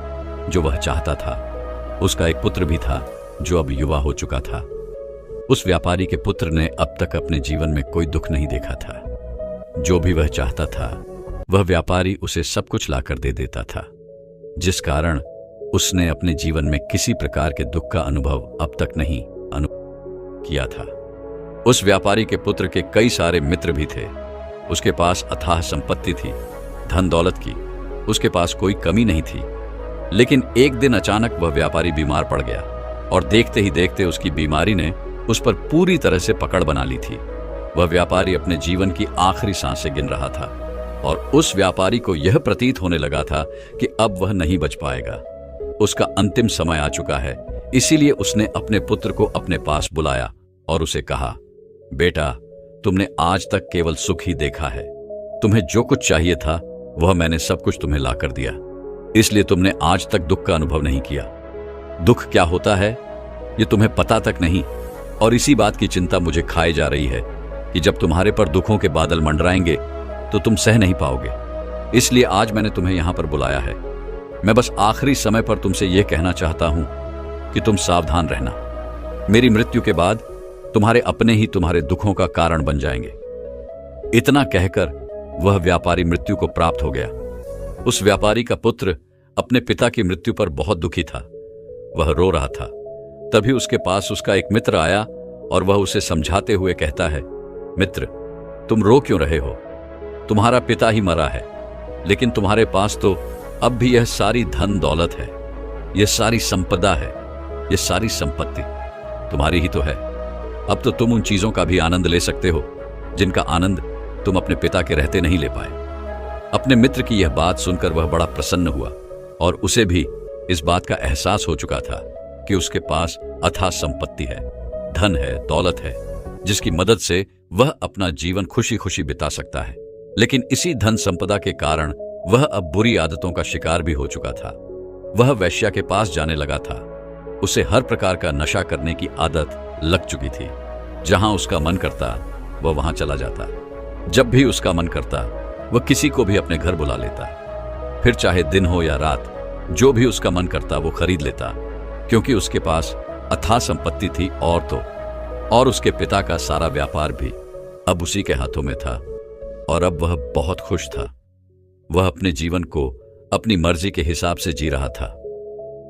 जो वह चाहता था। उसका एक पुत्र भी था जो अब युवा हो चुका था। उस व्यापारी के पुत्र ने अब तक अपने जीवन में कोई दुख नहीं देखा था। जो भी वह चाहता था वह व्यापारी उसे सब कुछ लाकर दे देता था, जिस कारण उसने अपने जीवन में किसी प्रकार के दुख का अनुभव अब तक नहीं किया था। उस व्यापारी के पुत्र के कई सारे मित्र भी थे। उसके पास अथाह संपत्ति थी, धन दौलत की उसके पास कोई कमी नहीं थी। लेकिन एक दिन अचानक वह व्यापारी बीमार पड़ गया और देखते ही देखते उसकी बीमारी ने उस पर पूरी तरह से पकड़ बना ली थी। वह व्यापारी अपने जीवन की आखिरी सांसें गिन रहा था और उस व्यापारी को यह प्रतीत होने लगा था कि अब वह नहीं बच पाएगा, उसका अंतिम समय आ चुका है। इसीलिए उसने अपने पुत्र को अपने पास बुलाया और उसे कहा, बेटा, तुमने आज तक केवल सुख ही देखा है। तुम्हें जो कुछ चाहिए था वह मैंने सब कुछ तुम्हें ला कर दिया, इसलिए तुमने आज तक दुख का अनुभव नहीं किया। दुख क्या होता है ये तुम्हें पता तक नहीं, और इसी बात की चिंता मुझे खाए जा रही है कि जब तुम्हारे पर दुखों के बादल मंडराएंगे तो तुम सह नहीं पाओगे। इसलिए आज मैंने तुम्हें यहां पर बुलाया है। मैं बस आखिरी समय पर तुमसे यह कहना चाहता हूं कि तुम सावधान रहना। मेरी मृत्यु के बाद तुम्हारे अपने ही तुम्हारे दुखों का कारण बन जाएंगे। इतना कहकर वह व्यापारी मृत्यु को प्राप्त हो गया। उस व्यापारी का पुत्र अपने पिता की मृत्यु पर बहुत दुखी था। वह रो रहा था। तभी उसके पास उसका एक मित्र आया और वह उसे समझाते हुए कहता है, मित्र, तुम रो क्यों रहे हो? तुम्हारा पिता ही मरा है, लेकिन तुम्हारे पास तो अब भी यह सारी धन दौलत है, यह सारी संपदा है, यह सारी संपत्ति तुम्हारी ही तो है। अब तो तुम उन चीजों का भी आनंद ले सकते हो जिनका आनंद तुम अपने पिता के रहते नहीं ले पाए। अपने मित्र की यह बात सुनकर वह बड़ा प्रसन्न हुआ, और उसे भी इस बात का एहसास हो चुका था कि उसके पास अथाह संपत्ति है, धन है, दौलत है, जिसकी मदद से वह अपना जीवन खुशी खुशी बिता सकता है। लेकिन इसी धन संपदा के कारण वह अब बुरी आदतों का शिकार भी हो चुका था। वह वेश्या के पास जाने लगा था। उसे हर प्रकार का नशा करने की आदत लग चुकी थी। जहां उसका मन करता वह वहां चला जाता। जब भी उसका मन करता वह किसी को भी अपने घर बुला लेता। फिर चाहे दिन हो या रात, जो भी उसका मन करता वो खरीद लेता, क्योंकि उसके पास अथाह संपत्ति थी। और उसके पिता का सारा व्यापार भी अब उसी के हाथों में था, और अब वह बहुत खुश था। वह अपने जीवन को अपनी मर्जी के हिसाब से जी रहा था।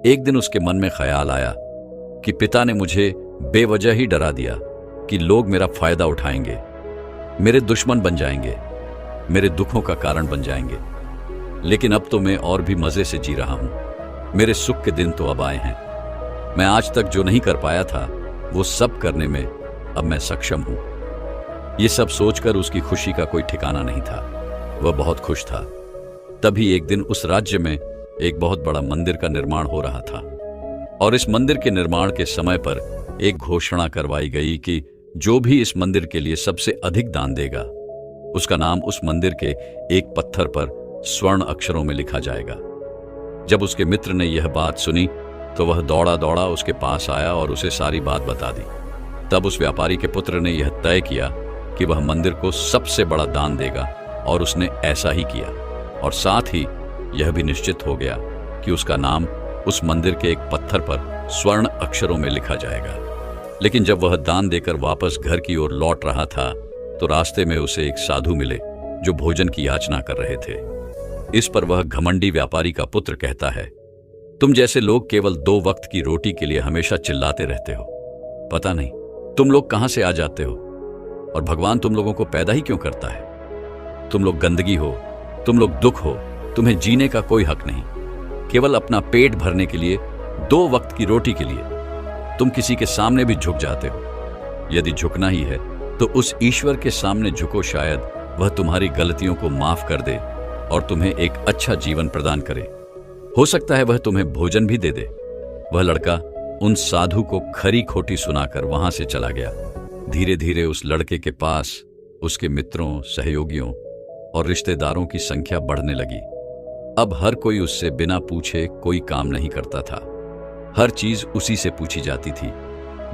एक दिन उसके मन में ख्याल आया कि पिता ने मुझे बेवजह ही डरा दिया कि लोग मेरा फायदा उठाएंगे, मेरे दुश्मन बन जाएंगे, मेरे दुखों का कारण बन जाएंगे। लेकिन अब तो मैं और भी मजे से जी रहा हूं। मेरे सुख के दिन तो अब आए हैं। मैं आज तक जो नहीं कर पाया था वो सब करने में अब मैं सक्षम हूं। ये सब सोचकर उसकी खुशी का कोई ठिकाना नहीं था। वह बहुत खुश था। तभी एक दिन उस राज्य में एक बहुत बड़ा मंदिर का निर्माण हो रहा था, और इस मंदिर के निर्माण के समय पर एक घोषणा करवाई गई कि जो भी इस मंदिर के लिए सबसे अधिक दान देगा, उसका नाम उस मंदिर के एक पत्थर पर स्वर्ण अक्षरों में लिखा जाएगा। जब उसके मित्र ने यह बात सुनी तो वह दौड़ा दौड़ा उसके पास आया और उसे सारी बात बता दी। तब उस व्यापारी के पुत्र ने यह तय किया कि वह मंदिर को सबसे बड़ा दान देगा, और उसने ऐसा ही किया। और साथ ही यह भी निश्चित हो गया कि उसका नाम उस मंदिर के एक पत्थर पर स्वर्ण अक्षरों में लिखा जाएगा। लेकिन जब वह दान देकर वापस घर की ओर लौट रहा था तो रास्ते में उसे एक साधु मिले जो भोजन की याचना कर रहे थे। इस पर वह घमंडी व्यापारी का पुत्र कहता है, तुम जैसे लोग केवल 2 वक्त की रोटी के लिए हमेशा चिल्लाते रहते हो। पता नहीं तुम लोग कहां से आ जाते हो, और भगवान तुम लोगों को पैदा ही क्यों करता है। तुम लोग गंदगी हो, तुम लोग दुख हो, तुम्हें जीने का कोई हक नहीं। केवल अपना पेट भरने के लिए, 2 वक्त की रोटी के लिए तुम किसी के सामने भी झुक जाते हो। यदि झुकना ही है तो उस ईश्वर के सामने झुको, शायद वह तुम्हारी गलतियों को माफ कर दे और तुम्हें एक अच्छा जीवन प्रदान करे। हो सकता है वह तुम्हें भोजन भी दे दे। वह लड़का उन साधु को खरी खोटी सुनाकर वहां से चला गया। धीरे धीरे उस लड़के के पास उसके मित्रों, सहयोगियों और रिश्तेदारों की संख्या बढ़ने लगी। अब हर कोई उससे बिना पूछे कोई काम नहीं करता था। हर चीज उसी से पूछी जाती थी,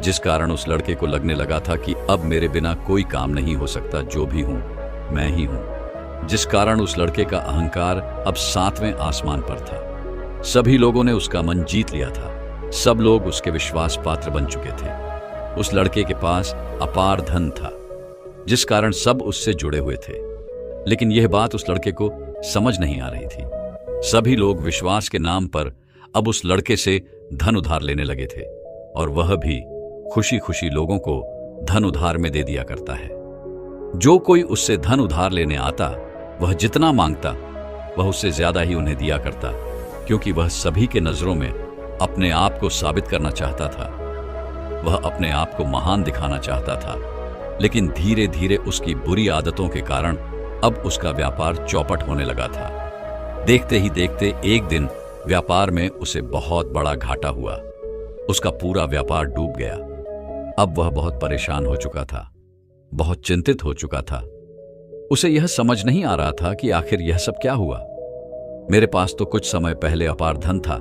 जिस कारण उस लड़के को लगने लगा था कि अब मेरे बिना कोई काम नहीं हो सकता, जो भी हूं मैं ही हूं। जिस कारण उस लड़के का अहंकार अब 7वें आसमान पर था। सभी लोगों ने उसका मन जीत लिया था। सब लोग उसके विश्वास पात्र बन चुके थे। उस लड़के के पास अपार धन था, जिस कारण सब उससे जुड़े हुए थे। लेकिन यह बात उस लड़के को समझ नहीं आ रही थी। सभी लोग विश्वास के नाम पर अब उस लड़के से धन उधार लेने लगे थे, और वह भी खुशी खुशी लोगों को धन उधार में दे दिया करता है। जो कोई उससे धन उधार लेने आता, वह जितना मांगता वह उससे ज्यादा ही उन्हें दिया करता, क्योंकि वह सभी के नजरों में अपने आप को साबित करना चाहता था। वह अपने आप को महान दिखाना चाहता था। लेकिन धीरे धीरे उसकी बुरी आदतों के कारण अब उसका व्यापार चौपट होने लगा था। देखते ही देखते एक दिन व्यापार में उसे बहुत बड़ा घाटा हुआ। उसका पूरा व्यापार डूब गया। अब वह बहुत परेशान हो चुका था। बहुत चिंतित हो चुका था। उसे यह समझ नहीं आ रहा था कि आखिर यह सब क्या हुआ। मेरे पास तो कुछ समय पहले अपार धन था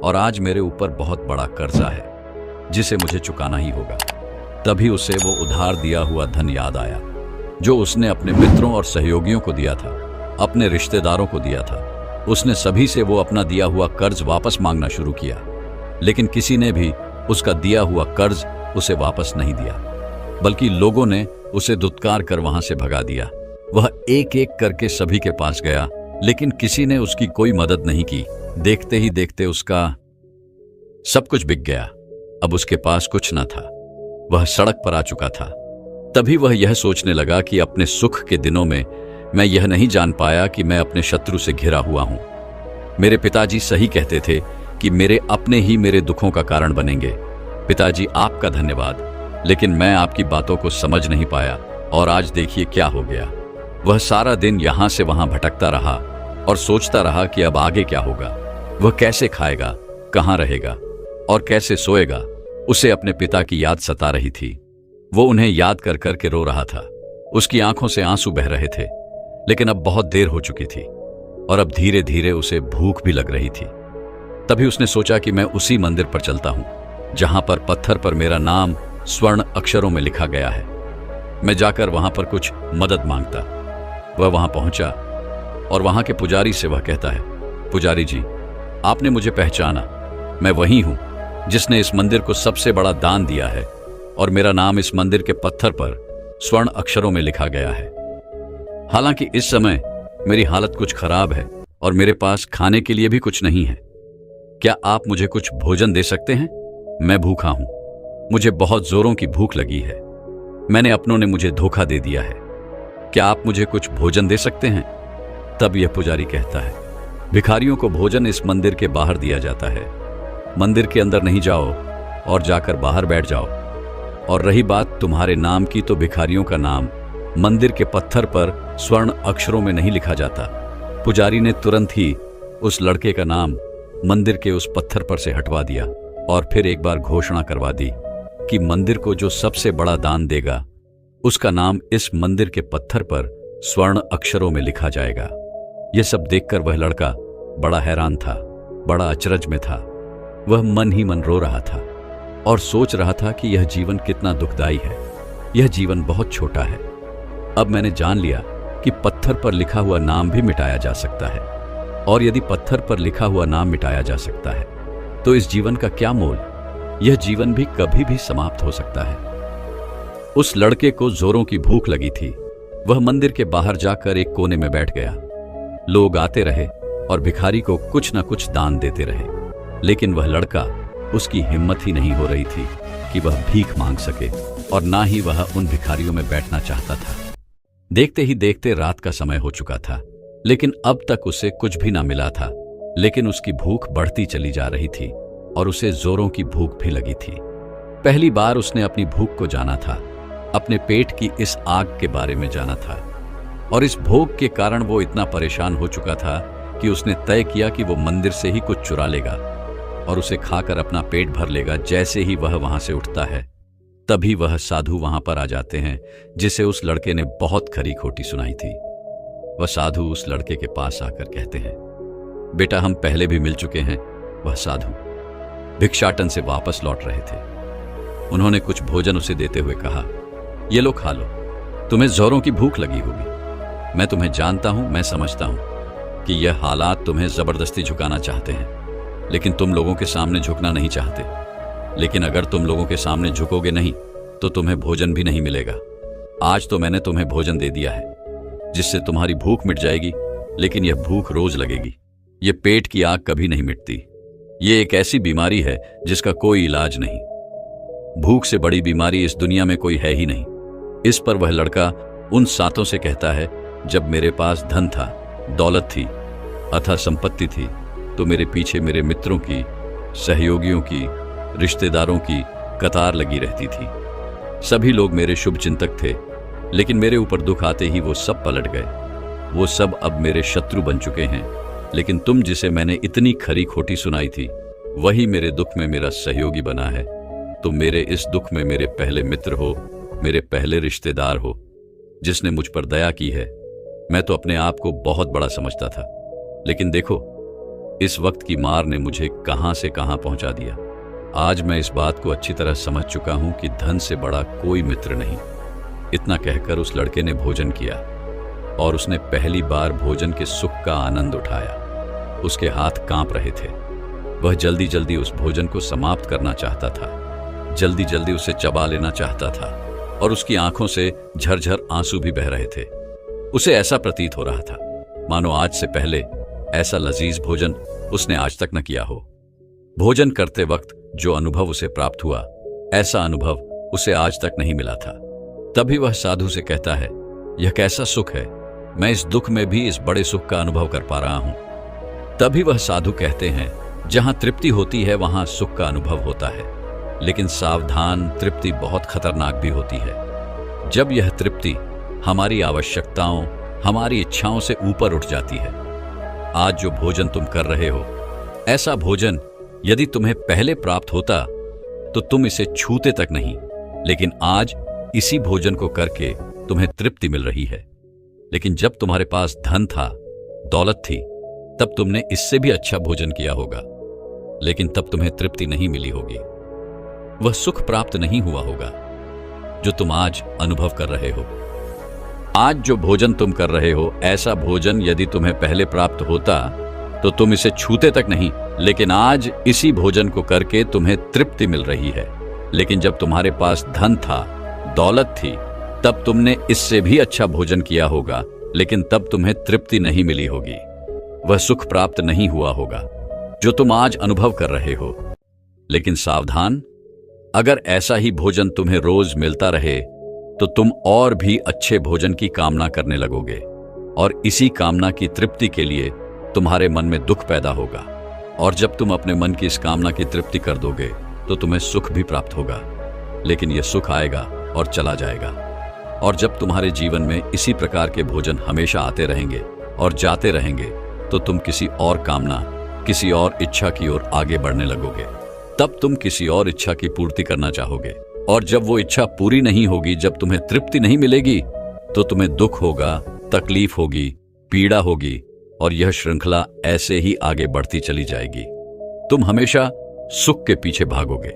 और आज मेरे ऊपर बहुत बड़ा कर्जा है जिसे मुझे चुकाना ही होगा। तभी उसे वो उधार दिया हुआ धन याद आया जो उसने अपने मित्रों और सहयोगियों को दिया था, अपने रिश्तेदारों को दिया था। उसने सभी से वो अपना दिया हुआ कर्ज वापस मांगना शुरू किया, लेकिन किसी ने भी उसका दिया हुआ कर्ज उसे वापस नहीं दिया, बल्कि लोगों ने उसे दुत्कार कर वहां से भगा दिया। वह एक एक करके सभी के पास गया, लेकिन किसी ने उसकी कोई मदद नहीं की। देखते ही देखते उसका सब कुछ बिक गया। अब उसके पास कुछ न था, वह सड़क पर आ चुका था। तभी वह यह सोचने लगा कि अपने सुख के दिनों में मैं यह नहीं जान पाया कि मैं अपने शत्रु से घिरा हुआ हूं। मेरे पिताजी सही कहते थे कि मेरे अपने ही मेरे दुखों का कारण बनेंगे। पिताजी, आपका धन्यवाद, लेकिन मैं आपकी बातों को समझ नहीं पाया और आज देखिए क्या हो गया। वह सारा दिन यहां से वहां भटकता रहा और सोचता रहा कि अब आगे क्या होगा। वह कैसे खाएगा, कहां रहेगा और कैसे सोएगा। उसे अपने पिता की याद सता रही थी। वो उन्हें याद कर कर के रो रहा था। उसकी आंखों से आंसू बह रहे थे, लेकिन अब बहुत देर हो चुकी थी और अब धीरे धीरे उसे भूख भी लग रही थी। तभी उसने सोचा कि मैं उसी मंदिर पर चलता हूं जहां पर पत्थर पर मेरा नाम स्वर्ण अक्षरों में लिखा गया है। मैं जाकर वहां पर कुछ मदद मांगता। वह वहां पहुंचा और वहां के पुजारी से वह कहता है, पुजारी जी, आपने मुझे पहचाना। मैं वही हूं जिसने इस मंदिर को सबसे बड़ा दान दिया है और मेरा नाम इस मंदिर के पत्थर पर स्वर्ण अक्षरों में लिखा गया है। हालांकि इस समय मेरी हालत कुछ खराब है और मेरे पास खाने के लिए भी कुछ नहीं है। क्या आप मुझे कुछ भोजन दे सकते हैं? मैं भूखा हूं, मुझे बहुत जोरों की भूख लगी है। मैंने अपनों ने मुझे धोखा दे दिया है। क्या आप मुझे कुछ भोजन दे सकते हैं? तब यह पुजारी कहता है, भिखारियों को भोजन इस मंदिर के बाहर दिया जाता है। मंदिर के अंदर नहीं जाओ और जाकर बाहर बैठ जाओ। और रही बात तुम्हारे नाम की, तो भिखारियों का नाम मंदिर के पत्थर पर स्वर्ण अक्षरों में नहीं लिखा जाता। पुजारी ने तुरंत ही उस लड़के का नाम मंदिर के उस पत्थर पर से हटवा दिया और फिर एक बार घोषणा करवा दी कि मंदिर को जो सबसे बड़ा दान देगा उसका नाम इस मंदिर के पत्थर पर स्वर्ण अक्षरों में लिखा जाएगा। यह सब देखकर वह लड़का बड़ा हैरान था, बड़ा अचरज में था। वह मन ही मन रो रहा था और सोच रहा था कि यह जीवन कितना दुखदाई है। यह जीवन बहुत छोटा है। अब मैंने जान लिया कि पत्थर पर लिखा हुआ नाम भी मिटाया जा सकता है, और यदि पत्थर पर लिखा हुआ नाम मिटाया जा सकता है तो इस जीवन का क्या मोल? यह जीवन भी कभी भी समाप्त हो सकता है। उस लड़के को जोरों की भूख लगी थी। वह मंदिर के बाहर जाकर एक कोने में बैठ गया। लोग आते रहे और भिखारी को कुछ न कुछ दान देते रहे, लेकिन वह लड़का, उसकी हिम्मत ही नहीं हो रही थी कि वह भीख मांग सके, और ना ही वह उन भिखारियों में बैठना चाहता था। देखते ही देखते रात का समय हो चुका था, लेकिन अब तक उसे कुछ भी ना मिला था। लेकिन उसकी भूख बढ़ती चली जा रही थी और उसे जोरों की भूख भी लगी थी। पहली बार उसने अपनी भूख को जाना था, अपने पेट की इस आग के बारे में जाना था, और इस भोग के कारण वो इतना परेशान हो चुका था कि उसने तय किया कि वो मंदिर से ही कुछ चुरा लेगा और उसे खाकर अपना पेट भर लेगा। जैसे ही वह वहां से उठता है, तभी वह साधु वहां पर आ जाते हैं जिसे उस लड़के ने बहुत खरी खोटी सुनाई थी। वह साधु उस लड़के के पास आकर कहते हैं, बेटा, हम पहले भी मिल चुके हैं। वह साधु भिक्षाटन से वापस लौट रहे थे। उन्होंने कुछ भोजन उसे देते हुए कहा, ये लो, खा लो, तुम्हें जोरों की भूख लगी होगी। मैं तुम्हें जानता हूं, मैं समझता हूं कि यह हालात तुम्हें जबरदस्ती झुकाना चाहते हैं, लेकिन तुम लोगों के सामने झुकना नहीं चाहते। लेकिन अगर तुम लोगों के सामने झुकोगे नहीं तो तुम्हें भोजन भी नहीं मिलेगा। आज तो मैंने तुम्हें भोजन दे दिया है जिससे तुम्हारी भूख मिट जाएगी, लेकिन यह भूख रोज लगेगी। यह पेट की आग कभी नहीं मिटती। यह एक ऐसी बीमारी है जिसका कोई इलाज नहीं। भूख से बड़ी बीमारी इस दुनिया में कोई है ही नहीं। इस पर वह लड़का उन सातों से कहता है, जब मेरे पास धन था, दौलत थी, अथाह संपत्ति थी, तो मेरे पीछे मेरे मित्रों की, सहयोगियों की, रिश्तेदारों की कतार लगी रहती थी। सभी लोग मेरे शुभ चिंतक थे, लेकिन मेरे ऊपर दुख आते ही वो सब पलट गए। वो सब अब मेरे शत्रु बन चुके हैं। लेकिन तुम जिसे मैंने इतनी खरी खोटी सुनाई थी, वही मेरे दुख में मेरा सहयोगी बना है। तुम मेरे इस दुख में मेरे पहले मित्र हो, मेरे पहले रिश्तेदार हो। जिसने मुझ पर दया की है। मैं तो अपने आप को बहुत बड़ा समझता था, लेकिन देखो इस वक्त की मार ने मुझे कहां से कहां पहुंचा दिया। आज मैं इस बात को अच्छी तरह समझ चुका हूं कि धन से बड़ा कोई मित्र नहीं। इतना कहकर उस लड़के ने भोजन किया और उसने पहली बार भोजन के सुख का आनंद उठाया। उसके हाथ कांप रहे थे। वह जल्दी जल्दी उस भोजन को समाप्त करना चाहता था, जल्दी जल्दी उसे चबा लेना चाहता था और उसकी आंखों से झरझर आंसू भी बह रहे थे। उसे ऐसा प्रतीत हो रहा था मानो आज से पहले ऐसा लजीज भोजन उसने आज तक न किया हो। भोजन करते वक्त जो अनुभव उसे प्राप्त हुआ, ऐसा अनुभव उसे आज तक नहीं मिला था। तभी वह साधु से कहता है, यह कैसा सुख है, मैं इस दुख में भी इस बड़े सुख का अनुभव कर पा रहा हूं। तभी वह साधु कहते हैं, जहां तृप्ति होती है वहां सुख का अनुभव होता है, लेकिन सावधान, तृप्ति बहुत खतरनाक भी होती है। जब यह तृप्ति हमारी आवश्यकताओं, हमारी इच्छाओं से ऊपर उठ जाती है। आज जो भोजन तुम कर रहे हो, ऐसा भोजन यदि तुम्हें पहले प्राप्त होता तो तुम इसे छूते तक नहीं, लेकिन आज इसी भोजन को करके तुम्हें तृप्ति मिल रही है। लेकिन जब तुम्हारे पास धन था, दौलत थी, तब तुमने इससे भी अच्छा भोजन किया होगा, लेकिन तब तुम्हें तृप्ति नहीं मिली होगी। वह सुख प्राप्त नहीं हुआ होगा जो तुम आज अनुभव कर रहे हो। आज जो भोजन तुम कर रहे हो, ऐसा भोजन यदि तुम्हें पहले प्राप्त होता तो तुम इसे छूते तक नहीं, लेकिन आज इसी भोजन को करके तुम्हें तृप्ति मिल रही है। लेकिन जब तुम्हारे पास धन था, दौलत थी, तब तुमने इससे भी अच्छा भोजन किया होगा, लेकिन तब तुम्हें तृप्ति नहीं मिली होगी। वह सुख प्राप्त नहीं हुआ होगा जो तुम आज अनुभव कर रहे हो। लेकिन सावधान, अगर ऐसा ही भोजन तुम्हें रोज मिलता रहे तो तुम और भी अच्छे भोजन की कामना करने लगोगे, और इसी कामना की तृप्ति के लिए तुम्हारे मन में दुख पैदा होगा। और जब तुम अपने मन की इस कामना की तृप्ति कर दोगे तो तुम्हें सुख भी प्राप्त होगा, लेकिन यह सुख आएगा और चला जाएगा। और जब तुम्हारे जीवन में इसी प्रकार के भोजन हमेशा आते रहेंगे और जाते रहेंगे तो तुम किसी और कामना, किसी और इच्छा की ओर आगे बढ़ने लगोगे। तब तुम किसी और इच्छा की पूर्ति करना चाहोगे, और जब वो इच्छा पूरी नहीं होगी, जब तुम्हें तृप्ति नहीं मिलेगी, तो तुम्हें दुख होगा, तकलीफ होगी, पीड़ा होगी, और यह श्रृंखला ऐसे ही आगे बढ़ती चली जाएगी। तुम हमेशा सुख के पीछे भागोगे,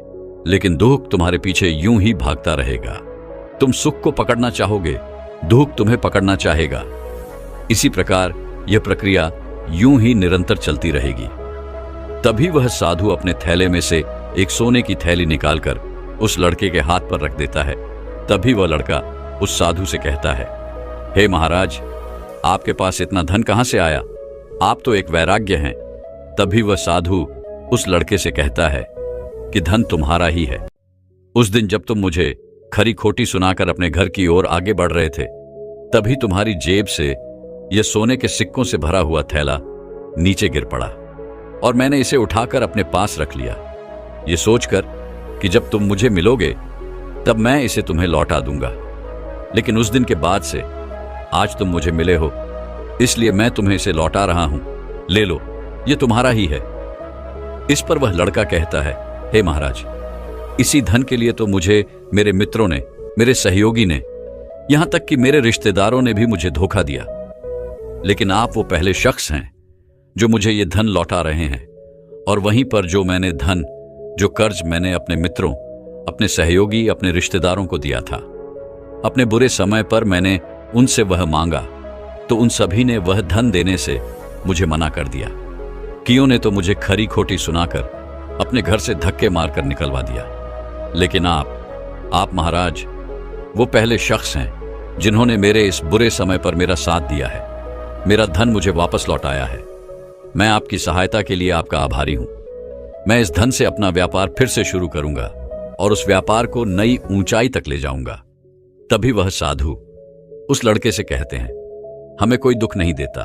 लेकिन दुख तुम्हारे पीछे यूं ही भागता रहेगा। तुम सुख को पकड़ना चाहोगे, दुख तुम्हें पकड़ना चाहेगा। इसी प्रकार यह प्रक्रिया यूं ही निरंतर चलती रहेगी। तभी वह साधु अपने थैले में से एक सोने की थैली निकालकर उस लड़के के हाथ पर रख देता है। तभी वह लड़का उस साधु से कहता है, हे महाराज, आपके पास इतना धन कहां से आया? आप तो एक वैराग्य हैं। तभी वह साधु उस लड़के से कहता है कि धन तुम्हारा ही है। उस दिन जब तुम मुझे खरी खोटी सुनाकर अपने घर की ओर आगे बढ़ रहे थे, तभी तुम्हारी जेब से यह सोने के सिक्कों से भरा हुआ थैला नीचे गिर पड़ा, और मैंने इसे उठाकर अपने पास रख लिया, ये सोचकर कि जब तुम मुझे मिलोगे तब मैं इसे तुम्हें लौटा दूंगा। लेकिन उस दिन के बाद से आज तुम मुझे मिले हो, इसलिए मैं तुम्हें इसे लौटा रहा हूं। ले लो, ये तुम्हारा ही है। इस पर वह लड़का कहता है, हे महाराज, इसी धन के लिए तो मुझे मेरे मित्रों ने, मेरे सहयोगी ने, यहां तक कि मेरे रिश्तेदारों ने भी मुझे धोखा दिया। लेकिन आप वो पहले शख्स हैं जो मुझे ये धन लौटा रहे हैं, और वहीं पर जो मैंने धन, जो कर्ज मैंने अपने मित्रों, अपने सहयोगी, अपने रिश्तेदारों को दिया था, अपने बुरे समय पर मैंने उनसे वह मांगा, तो उन सभी ने वह धन देने से मुझे मना कर दिया। कियों ने तो मुझे खरी खोटी सुनाकर अपने घर से धक्के मारकर निकलवा दिया। लेकिन आप महाराज, वो पहले शख्स हैं जिन्होंने मेरे इस बुरे समय पर मेरा साथ दिया है, मेरा धन मुझे वापस लौटाया है। मैं आपकी सहायता के लिए आपका आभारी हूं। मैं इस धन से अपना व्यापार फिर से शुरू करूंगा और उस व्यापार को नई ऊंचाई तक ले जाऊंगा। तभी वह साधु उस लड़के से कहते हैं, हमें कोई दुख नहीं देता,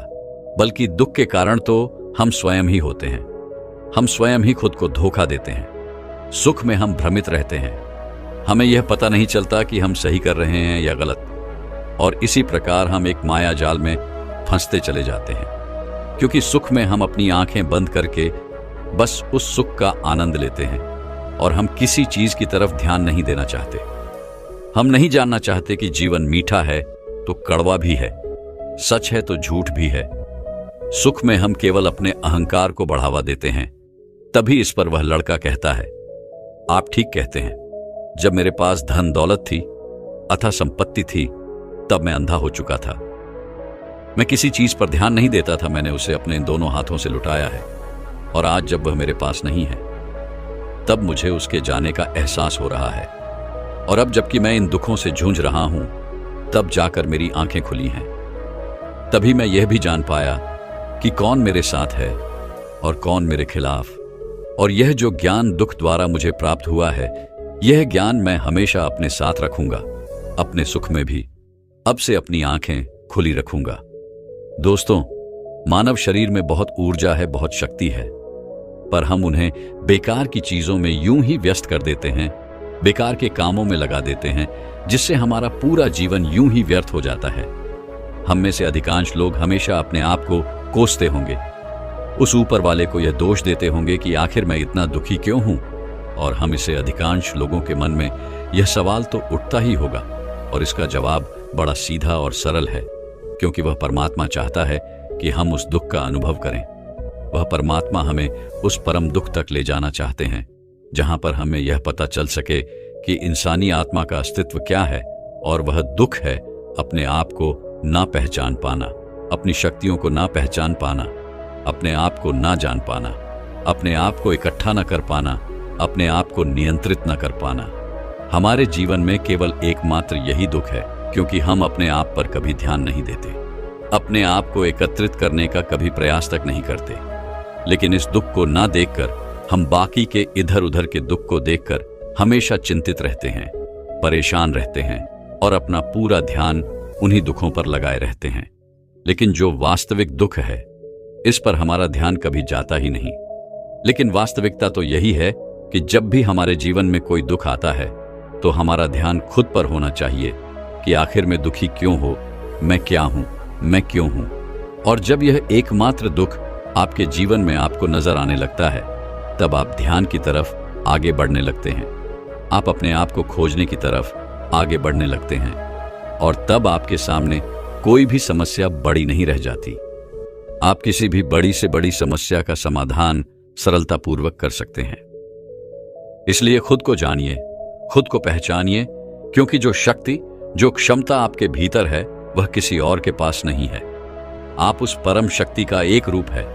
बल्कि दुख के कारण तो हम स्वयं ही होते हैं। हम स्वयं ही खुद को धोखा देते हैं। सुख में हम भ्रमित रहते हैं, हमें यह पता नहीं चलता कि हम सही कर रहे हैं या गलत, और इसी प्रकार हम एक माया जाल में फंसते चले जाते हैं। क्योंकि सुख में हम अपनी आंखें बंद करके बस उस सुख का आनंद लेते हैं, और हम किसी चीज की तरफ ध्यान नहीं देना चाहते। हम नहीं जानना चाहते कि जीवन मीठा है तो कड़वा भी है, सच है तो झूठ भी है। सुख में हम केवल अपने अहंकार को बढ़ावा देते हैं। तभी इस पर वह लड़का कहता है, आप ठीक कहते हैं, जब मेरे पास धन दौलत थी अथवा संपत्ति थी तब मैं अंधा हो चुका था। मैं किसी चीज पर ध्यान नहीं देता था, मैंने उसे अपने इन दोनों हाथों से लुटाया है। और आज जब वह मेरे पास नहीं है तब मुझे उसके जाने का एहसास हो रहा है। और अब जबकि मैं इन दुखों से जूझ रहा हूं तब जाकर मेरी आंखें खुली हैं। तभी मैं यह भी जान पाया कि कौन मेरे साथ है और कौन मेरे खिलाफ। और यह जो ज्ञान दुख द्वारा मुझे प्राप्त हुआ है, यह ज्ञान मैं हमेशा अपने साथ रखूंगा, अपने सुख में भी। अब से अपनी आंखें खुली रखूंगा। दोस्तों, मानव शरीर में बहुत ऊर्जा है, बहुत शक्ति है, पर हम उन्हें बेकार की चीजों में यूं ही व्यस्त कर देते हैं, बेकार के कामों में लगा देते हैं, जिससे हमारा पूरा जीवन यूं ही व्यर्थ हो जाता है। हम में से अधिकांश लोग हमेशा अपने आप को कोसते होंगे, उस ऊपर वाले को यह दोष देते होंगे कि आखिर मैं इतना दुखी क्यों हूं। और हम इसे अधिकांश लोगों के मन में यह सवाल तो उठता ही होगा, और इसका जवाब बड़ा सीधा और सरल है, क्योंकि वह परमात्मा चाहता है कि हम उस दुख का अनुभव करें। वह परमात्मा हमें उस परम दुख तक ले जाना चाहते हैं, जहां पर हमें यह पता चल सके कि इंसानी आत्मा का अस्तित्व क्या है। और वह दुख है अपने आप को ना पहचान पाना, अपनी शक्तियों को ना पहचान पाना, अपने आप को ना जान पाना, अपने आप को इकट्ठा न कर पाना, अपने आप को नियंत्रित न कर पाना। हमारे जीवन में केवल एकमात्र यही दुख है, क्योंकि हम अपने आप पर कभी ध्यान नहीं देते, अपने आप को एकत्रित करने का कभी प्रयास तक नहीं करते। लेकिन इस दुख को ना देखकर हम बाकी के इधर उधर के दुख को देखकर हमेशा चिंतित रहते हैं, परेशान रहते हैं और अपना पूरा ध्यान उन्हीं दुखों पर लगाए रहते हैं। लेकिन जो वास्तविक दुख है, इस पर हमारा ध्यान कभी जाता ही नहीं। लेकिन वास्तविकता तो यही है कि जब भी हमारे जीवन में कोई दुख आता है तो हमारा ध्यान खुद पर होना चाहिए कि आखिर में दुखी क्यों हो, मैं क्या हूं, मैं क्यों हूं। और जब यह एकमात्र दुख आपके जीवन में आपको नजर आने लगता है, तब आप ध्यान की तरफ आगे बढ़ने लगते हैं, आप अपने आप को खोजने की तरफ आगे बढ़ने लगते हैं। और तब आपके सामने कोई भी समस्या बड़ी नहीं रह जाती। आप किसी भी बड़ी से बड़ी समस्या का समाधान सरलतापूर्वक कर सकते हैं। इसलिए खुद को जानिए, खुद को पहचानिए, क्योंकि जो शक्ति, जो क्षमता आपके भीतर है, वह किसी और के पास नहीं है। आप उस परम शक्ति का एक रूप है।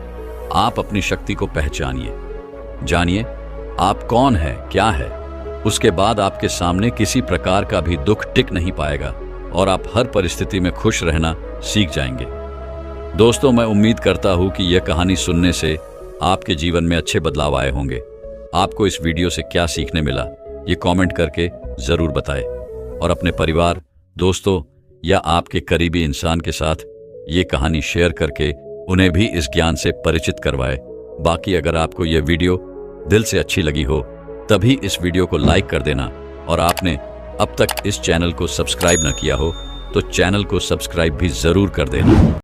आप अपनी शक्ति को पहचानिए, जानिए आप कौन है, क्या है। उसके बाद आपके सामने किसी प्रकार का भी दुख टिक नहीं पाएगा और आप हर परिस्थिति में खुश रहना सीख जाएंगे। दोस्तों, मैं उम्मीद करता हूं कि यह कहानी सुनने से आपके जीवन में अच्छे बदलाव आए होंगे। आपको इस वीडियो से क्या सीखने मिला, ये कमेंट करके जरूर बताएं। और अपने परिवार, दोस्तों या आपके करीबी इंसान के साथ ये कहानी शेयर करके उन्हें भी इस ज्ञान से परिचित करवाएं। बाकी अगर आपको यह वीडियो दिल से अच्छी लगी हो तभी इस वीडियो को लाइक कर देना। और आपने अब तक इस चैनल को सब्सक्राइब न किया हो तो चैनल को सब्सक्राइब भी जरूर कर देना।